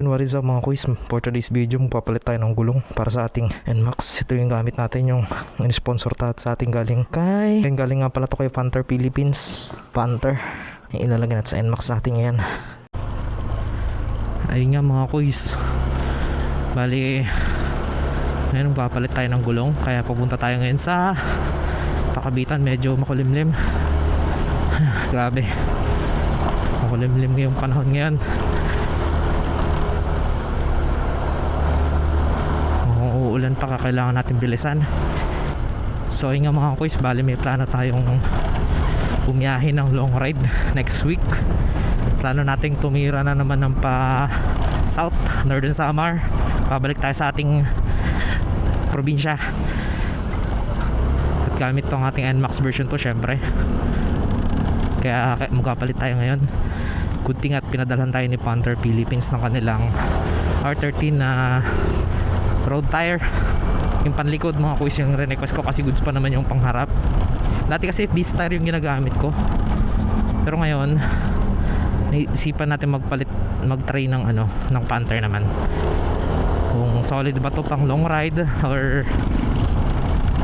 what is up mga kuys? For today's video, magpapalit tayo ng gulong para sa ating NMAX. Ito yung gamit natin, yung in-sponsor sa ating galing nga pala to kay Panther Philippines. Panther. Ilalagay natin sa NMAX natin ngayon. Ayun nga mga kuys. Bali, ngayon magpapalit tayo ng gulong. Kaya pupunta tayo ngayon sa Pakabitan. Medyo makulimlim. Grabe. Makulimlim ngayong panahon ngayon. Uulan pa, kailangan natin bilisan. So yun nga mga kuys, bali may plano tayong bumiyahe ng long ride next week. Plano nating tumira na naman ng pa South, Northern Samar. Pabalik tayo sa ating probinsya at gamit tong ating NMAX version to syempre. Kaya magpapalit tayo ngayon. Good thing at pinadalhan tayo ni Panther Philippines ng kanilang R13 na road tire. Yung panlikod mga kuys yung request ko kasi goods pa naman yung pangharap. Dati kasi beast tire yung ginagamit ko, pero ngayon naisipan natin mag-try ng ng Panther naman. Kung solid ba to pang long ride or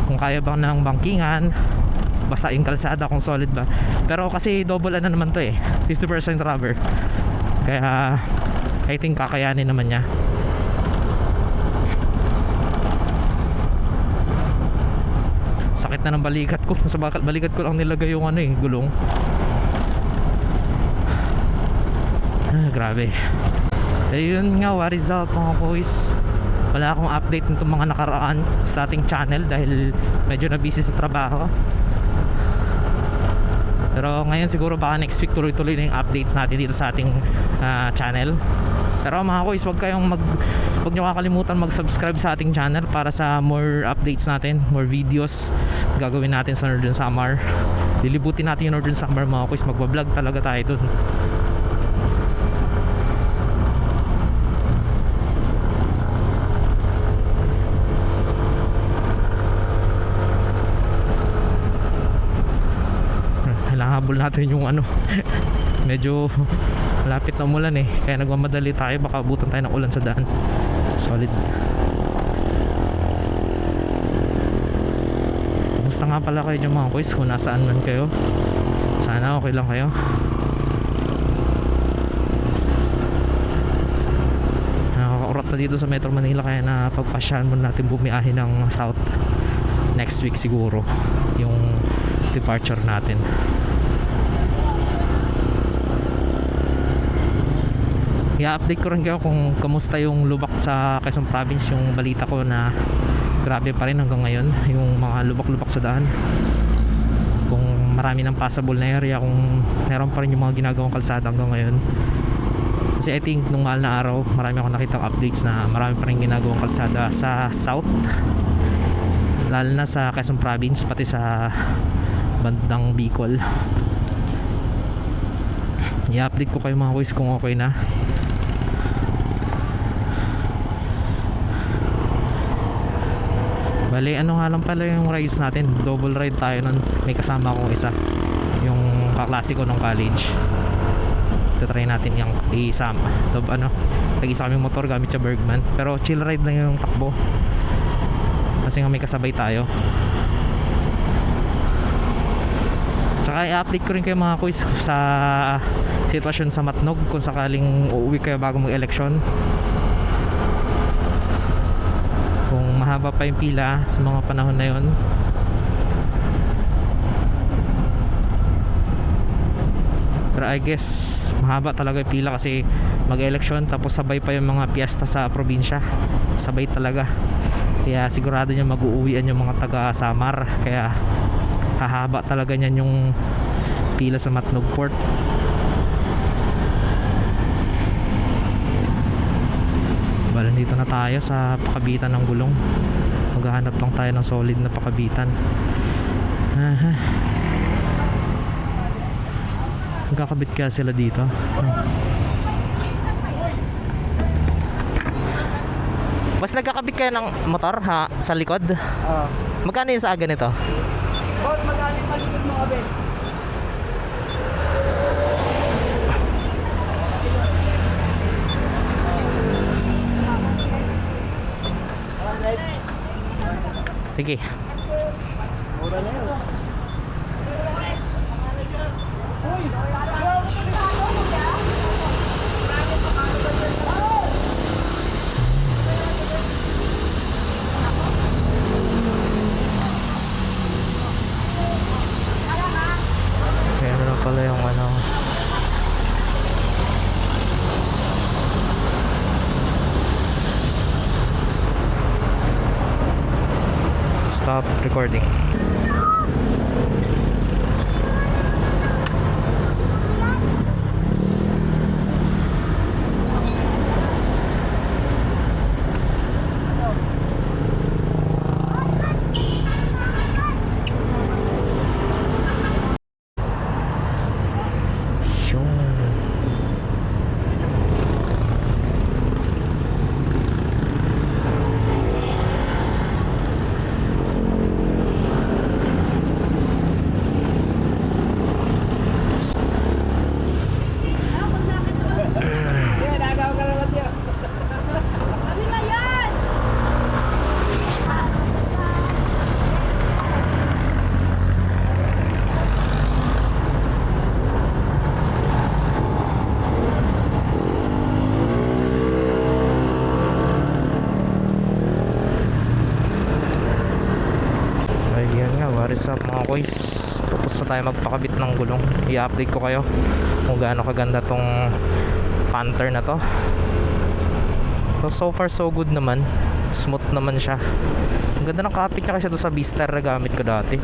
kung kaya ba ng bangkingan, basta yung kalsada kung solid ba. Pero kasi double naman to 50% rubber, kaya I think kakayanin naman niya. Sakit na ng balikat ko. Sa balikat ko lang nilagay yung gulong. Grabe. Ayun nga, what is up mga boys? Wala akong update nitong mga nakaraan sa ating channel dahil medyo na busy sa trabaho. Pero ngayon siguro baka next week tuloy-tuloy na yung updates natin dito sa ating channel. Pero mga boys, huwag nyo kakalimutan mag-subscribe sa ating channel para sa more updates natin, more videos gagawin natin sa Northern Samar. Lilibutin natin yung Northern Samar mga boys, magbablog talaga tayo dun. Habol natin yung medyo malapit na umulan kaya nagmamadali tayo, baka abutan tayo ng ulan sa daan. Solid. Kumusta nga pala kayo dyan mga boys, kung nasaan man kayo? Sana okay lang kayo. Nakakaurat na dito sa Metro Manila, kaya na pagpasyahan muna natin bumiyahe ng South next week siguro yung departure natin. I-update ko rin kayo kung kamusta yung lubak sa Quezon Province. Yung balita ko na grabe pa rin hanggang ngayon yung mga lubak-lubak sa daan. Kung marami ng passable na area, kung meron pa rin yung mga ginagawang kalsada hanggang ngayon. Kasi I think nung mahal na araw, marami akong nakitang updates na marami pa rin ginagawang kalsada sa South, lalo na sa Quezon Province, pati sa bandang Bicol. I-update ko kayo mga boys kung okay na. Bali nga lang pala yung rides natin, double ride tayo nun. May kasama akong isa, yung kaklase ko nung college. Try natin yung isama. Nag-isa kami motor gamit sa Bergman, pero chill ride lang yung takbo kasi nga may kasabay tayo. Tsaka i-update ko rin kayo mga kuys sa sitwasyon sa Matnog kung sakaling uuwi kayo bago mag-eleksyon. Kung mahaba pa yung pila sa mga panahon na yon. Pero I guess mahaba talaga yung pila kasi mag-eleksyon, tapos sabay pa yung mga piyesta sa probinsya. Sabay talaga. Kaya sigurado nyo mag-uuwian yung mga taga Samar. Kaya hahaba talaga niyan yung pila sa Matnog Port. Bala, dito na tayo sa pakabitan ng gulong. Maghahanap lang tayo ng solid na pakabitan. Magkakabit kaya sila dito? Mas nagkakabit kayo ng motor sa likod? Magkano yung sa aga nito? Magkano yung malikod mo kabit? Sige. Mura na yun. Kaya na lang pala yung ano. Stop recording. Yeah, nagaw ka naman yun. Kami na yan! Ay, yan nga, what is up mga boys? Tapos na tayo magpakabit ng gulong. I-update ko kayo kung gaano kaganda tong Panther na to. So far so good naman. Smooth naman siya. Ang ganda ng kapit niya kasi doon sa V-Star na gamit ko dati.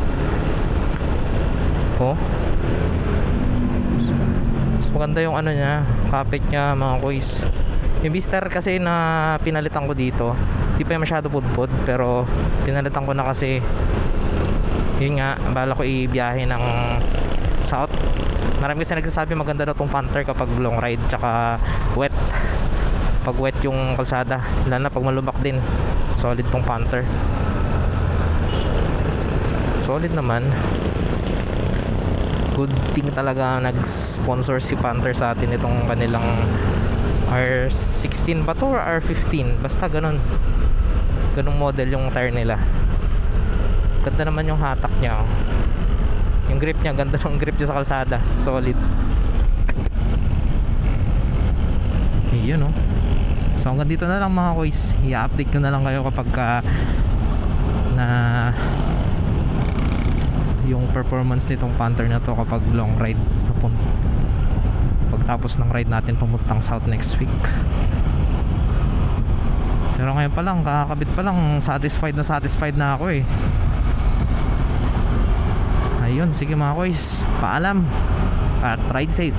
Oh. Mas maganda yung ano niya, kapit niya mga boys. Yung V-Star kasi na pinalitan ko dito, di pa yung masyado pudpud, pero pinalitan ko na kasi yun nga, bala ko ibiyahe ng south. Marami kasi nagsasabi maganda daw tong Panther kapag long ride tsaka wet. Pag wet yung kalsada, lalo na pag malubak din, solid tong Panther. Solid naman. Good thing talaga nag-sponsor si Panther sa atin itong kanilang R16 ba to or R15, basta ganun model yung tire nila. Ganda naman yung hatak niya, oh. Yung grip niya, ganda ng grip niya sa kalsada, solid. Yun, oh. So hanggang dito na lang mga boys, i-update ko na lang kayo kapag na yung performance nitong Panther na to kapag long ride pagtapos ng ride natin pumuntang south next week. Pero ngayon pa lang, kakakabit pa lang, satisfied na ako eh. Ayun, sige mga boys, paalam at ride safe.